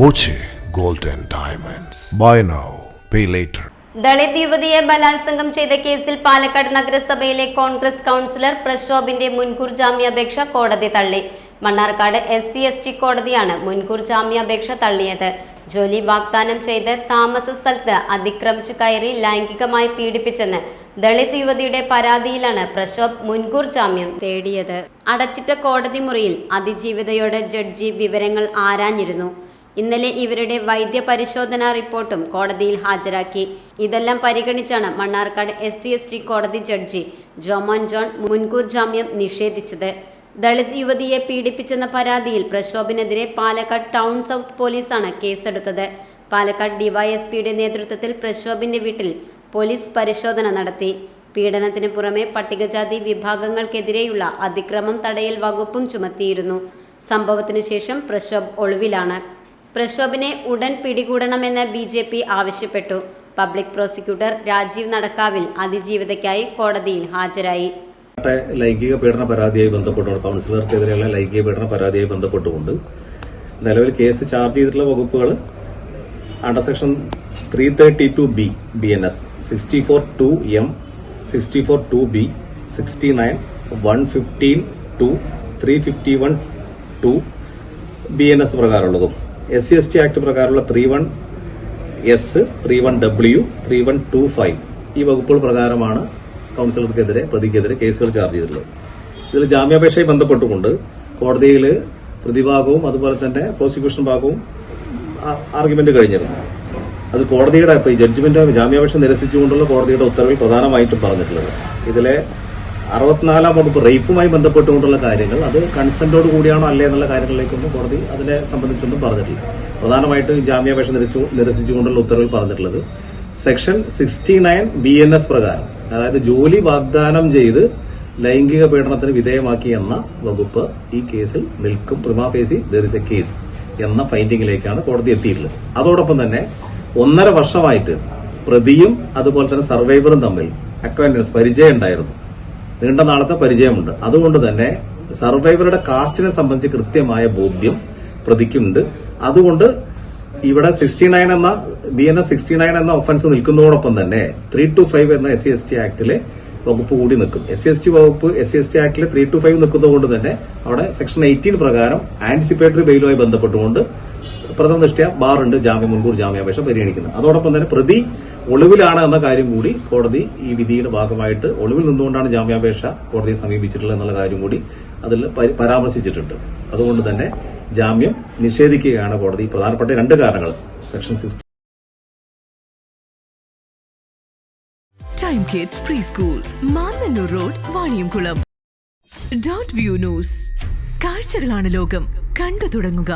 Boche gold and diamonds. Buy now pay later. Dalit യുവതിയെ ബലാത്സംഗം ചെയ്ത കേസിൽ പാലക്കാട് നഗരസഭയിലെ കോൺഗ്രസ് കൗൺസിലർ പ്രശോഭിന്റെ മുൻകൂർ ജാമ്യാപേക്ഷ കോടതി തള്ളി. മണ്ണാർക്കാട് SC/ST കോടതിയാണ് മുൻകൂർ ജാമ്യാപേക്ഷ തള്ളിയത്. ജോലി വാഗ്ദാനം ചെയ്ത് താമസ സ്ഥലത്ത് അതിക്രമിച്ചു കയറി ലൈംഗികമായി പീഡിപ്പിച്ചെന്ന് ദളിത് യുവതിയുടെ പരാതിയിലാണ് പ്രശോഭ് മുൻകൂർ ജാമ്യം തേടിയത്. അടച്ചിട്ട കോടതി മുറിയിൽ അതിജീവിതയോട് ജഡ്ജി വിവരങ്ങൾ ആരാഞ്ഞിരുന്നു. ഇന്നലെ ഇവരുടെ വൈദ്യപരിശോധനാ റിപ്പോർട്ടും കോടതിയിൽ ഹാജരാക്കി. ഇതെല്ലാം പരിഗണിച്ചാണ് മണ്ണാർക്കാട് SC/ST കോടതി ജഡ്ജി ജോമോൻ ജോൺ മുൻകൂർ ജാമ്യം നിഷേധിച്ചത്. ദളിത് യുവതിയെ പീഡിപ്പിച്ചെന്ന പരാതിയിൽ പ്രശോഭിനെതിരെ പാലക്കാട് ടൗൺ സൗത്ത് പോലീസാണ് കേസെടുത്തത്. പാലക്കാട് DYSPയുടെ നേതൃത്വത്തിൽ പ്രശോഭിന്റെ വീട്ടിൽ പോലീസ് പരിശോധന നടത്തി. പീഡനത്തിന് പുറമെ പട്ടികജാതി വിഭാഗങ്ങൾക്കെതിരെയുള്ള അതിക്രമം തടയൽ വകുപ്പും ചുമത്തിയിരുന്നു. സംഭവത്തിനു ശേഷം പ്രശോഭ് ഒളിവിലാണ്. പ്രശോഭിനെ ഉടൻ പിടികൂടണമെന്ന് BJP ആവശ്യപ്പെട്ടു. പബ്ലിക് പ്രോസിക്യൂട്ടർ രാജീവ് നടക്കാവിൽ അതിജീവിതയ്ക്കായി കോടതിയിൽ ഹാജരായി. ലൈംഗിക പീഡന പരാതിയായി ബന്ധപ്പെട്ടുകൊണ്ട് കൗൺസിലർക്കെതിരെയുള്ള ലൈംഗിക പീഡന പരാതിയായി ബന്ധപ്പെട്ടുകൊണ്ട് നിലവിൽ കേസ് ചാർജ് ചെയ്തിട്ടുള്ള വകുപ്പുകൾ under section 332B BNS, 64(2)M, 64(2)B, 69, 115(2), 351(2) BNS പ്രകാരമുള്ളതും SC/ST act പ്രകാരമുള്ള 31S, 31W, 3125 ഈ വകുപ്പുകൾ പ്രകാരമാണ് കൗൺസിലർക്കെതിരെ പ്രതിക്കെതിരെ കേസുകൾ ചാർജ് ചെയ്തിട്ടുള്ളത്. ഇതിൽ ജാമ്യാപേക്ഷയെ ബന്ധപ്പെട്ടുകൊണ്ട് കോടതിയിൽ പ്രതിഭാഗവും അതുപോലെ തന്നെ പ്രോസിക്യൂഷൻ ഭാഗവും ആർഗ്യുമെന്റ് കഴിഞ്ഞിരുന്നു. അത് കോടതിയുടെ ഈ ജഡ്ജ്മെന്റ് ജാമ്യാപേക്ഷ നിരസിച്ചുകൊണ്ടുള്ള കോടതിയുടെ ഉത്തരവിൽ പ്രധാനമായിട്ടും പറഞ്ഞിട്ടുള്ളത് ഇതിലെ 64-ാം വകുപ്പ് റേപ്പുമായി ബന്ധപ്പെട്ടുകൊണ്ടുള്ള കാര്യങ്ങൾ അത് കൺസെന്റോട് കൂടിയാണോ അല്ലേ എന്നുള്ള കാര്യങ്ങളിലേക്കൊന്നും കോടതി അതിനെ സംബന്ധിച്ചൊന്നും പറഞ്ഞിട്ടില്ല. പ്രധാനമായിട്ടും ജാമ്യാപേക്ഷ നിരസിച്ചുകൊണ്ടുള്ള ഉത്തരവിൽ പറഞ്ഞിട്ടുള്ളത് സെക്ഷൻ 69 BNS പ്രകാരം, അതായത് ജോലി വാഗ്ദാനം ചെയ്ത് ലൈംഗിക പീഡനത്തിന് വിധേയമാക്കി എന്ന വകുപ്പ് ഈ കേസിൽ നിൽക്കും. പ്രിമാ ഫേസി ദർ ഇസ് എ കേസ് എന്ന ഫൈൻഡിങ്ങിലേക്കാണ് കോടതി എത്തിയിട്ടുള്ളത്. അതോടൊപ്പം തന്നെ 1.5 വർഷമായിട്ട് പ്രതിയും അതുപോലെ തന്നെ സർവൈവറും തമ്മിൽ അക്വൈന്റൻസ് പരിചയം ഉണ്ടായിരുന്നു. നീണ്ട നാളത്തെ പരിചയമുണ്ട്. അതുകൊണ്ട് തന്നെ സർവൈവറുടെ കാസ്റ്റിനെ സംബന്ധിച്ച് കൃത്യമായ ബോധ്യം പ്രതിക്കുണ്ട്. അതുകൊണ്ട് ഇവിടെ 69 എന്ന BNS 69 എന്ന ഒഫൻസ് നിൽക്കുന്നതോടൊപ്പം തന്നെ 325 എന്ന SC/ST ആക്ടിലെ വകുപ്പ് കൂടി നിൽക്കും. SC/ST വകുപ്പ് SC/ST ആക്ടിലെ 325 നിൽക്കുന്നതുകൊണ്ട് തന്നെ അവിടെ സെക്ഷൻ 18 പ്രകാരം ആന്റിസിപ്പേറ്ററി ബെയിലുമായി ബന്ധപ്പെട്ടുകൊണ്ട് പ്രഥമ ദൃഷ്ട്യാ ബാറുണ്ട് മുൻകൂർ ജാമ്യാപേക്ഷ പരിഗണിക്കുന്നത്. അതോടൊപ്പം തന്നെ പ്രതി ഒളിവിലാണ് എന്ന കാര്യം കൂടി കോടതി ഈ വിധിയുടെ ഭാഗമായിട്ട് ഒളിവിൽ നിന്നുകൊണ്ടാണ് ജാമ്യാപേക്ഷ കോടതിയെ സമീപിച്ചിട്ടുള്ളത് എന്നുള്ള കാര്യം കൂടി അതിൽ പരാമർശിച്ചിട്ടുണ്ട്. അതുകൊണ്ട് തന്നെ ജാമ്യം നിഷേധിക്കുകയാണ് കോടതി. പ്രധാനപ്പെട്ട 2 കാരണങ്ങൾ section 60. Time kids pre school, Mannannur road, Vaniyamkulam. .view news. കാഴ്ചകളാണ് ലോകം, കണ്ടു തുടങ്ങുക.